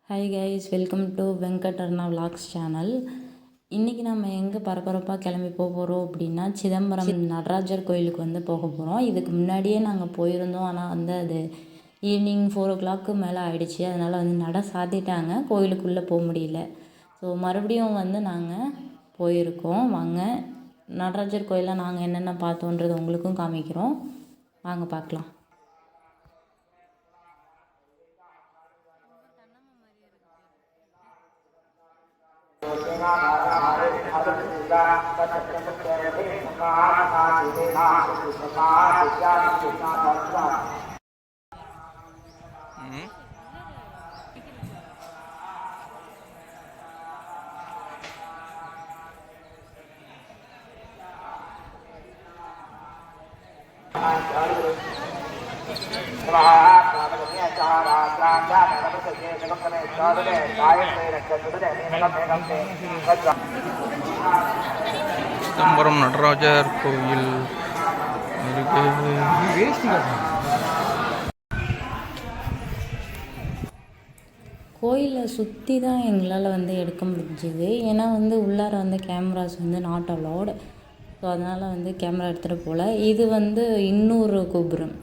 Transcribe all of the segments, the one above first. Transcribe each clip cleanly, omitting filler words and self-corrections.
Hi guys, welcome to வெங்கடர்னா vlogs channel. இன்றைக்கி நம்ம எங்கே பரபரப்பாக கிளம்பி போகிறோம் அப்படின்னா சிதம்பரம் நடராஜர் கோயிலுக்கு வந்து போக போகிறோம். இதுக்கு முன்னாடியே நாங்கள் போயிருந்தோம். ஆனால் வந்து அது ஈவினிங் 4 o'clock மேலே ஆகிடுச்சு. அதனால் வந்து நட சாத்திட்டாங்க, கோயிலுக்குள்ளே போக முடியல. ஸோ மறுபடியும் வந்து நாங்கள் போயிருக்கோம். வாங்க, நடராஜர் கோயிலில் நாங்கள் என்னென்ன பார்த்தோன்றது உங்களுக்கும் காமிக்கிறோம். வாங்க பார்க்கலாம். சிதம்பரம் நடராஜர் கோயில் கோயிலை சுற்றி தான் எங்களால் வந்து எடுக்க முடிஞ்சுது. ஏன்னா வந்து உள்ளார வந்து கேமராஸ் வந்து நாட் அலோடு. ஸோ அதனால் வந்து கேமரா எடுத்துகிட்டு போகல. இது வந்து இன்னொரு கோபுரம்.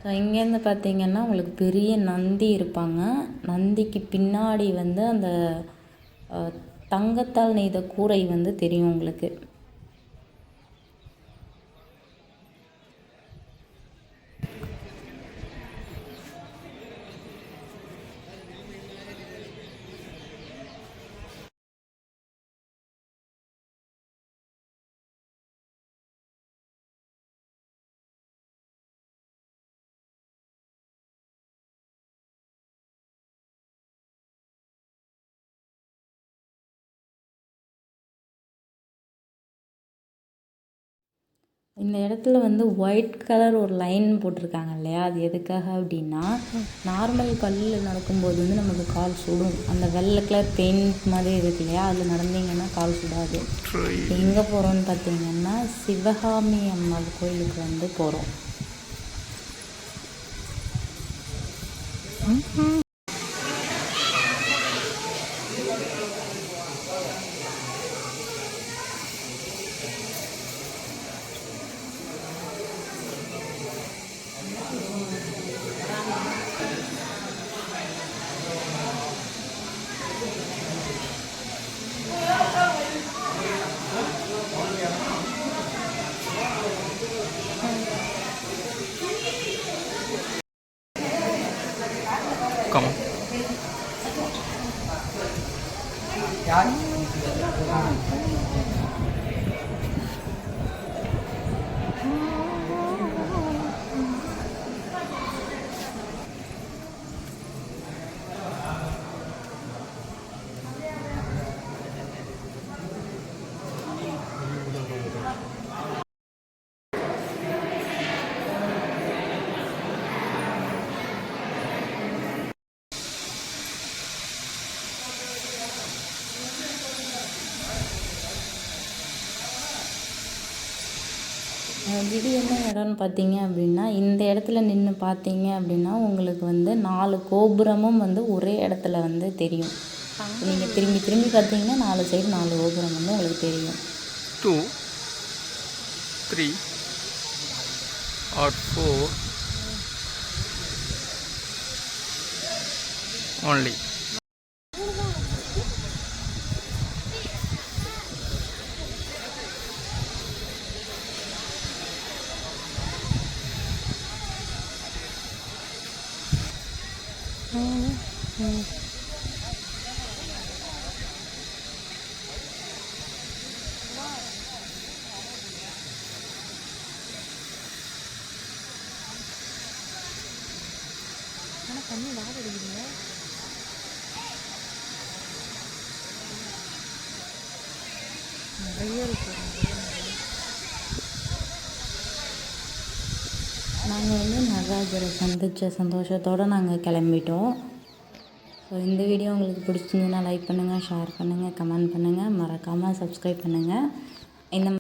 ஸோ இங்கேருந்து பார்த்திங்கன்னா உங்களுக்கு பெரிய நந்தி இருப்பாங்க. நந்திக்கு பின்னாடி வந்து அந்த தங்கத்தால் நெய்த கூரை வந்து தெரியும் உங்களுக்கு. இந்த இடத்துல வந்து ஒயிட் கலர் ஒரு லைன் போட்டிருக்காங்க இல்லையா, அது எதுக்காக அப்படின்னா நார்மல் கல்லில் நடக்கும்போது வந்து நமக்கு கால் சுடும். அந்த வெள்ளை கலர் பெயிண்ட் மாதிரி இருக்கு இல்லையா, அதில் நடந்தீங்கன்னா கால் சுடாது. எங்கே போகிறோன்னு பார்த்தீங்கன்னா சிவகாமி அம்மாள் கோயிலுக்கு வந்து போகிறோம். Come on. இது என்ன இடம்னு பார்த்தீங்க அப்படின்னா, இந்த இடத்துல நின்று பார்த்தீங்க அப்படின்னா உங்களுக்கு வந்து 4 கோபுரமும் வந்து ஒரே இடத்துல வந்து தெரியும். நீங்கள் திரும்பி திரும்பி பார்த்தீங்கன்னா 4 சைடு 4 கோபுரம் வந்து உங்களுக்கு தெரியும். 2, 3 or 4 only. ஆனால் தண்ணி வாட அடிக்குதுங்க. நிறைய இருக்கு. நாங்கள் வந்து நடராஜரை சந்தித்த சந்தோஷத்தோடு நாங்கள் கிளம்பிட்டோம். ஸோ இந்த வீடியோ உங்களுக்கு பிடிச்சிருந்ததுன்னா லைக் பண்ணுங்கள், ஷேர் பண்ணுங்கள், கமெண்ட் பண்ணுங்கள், மறக்காமல் சப்ஸ்கிரைப் பண்ணுங்கள். இந்த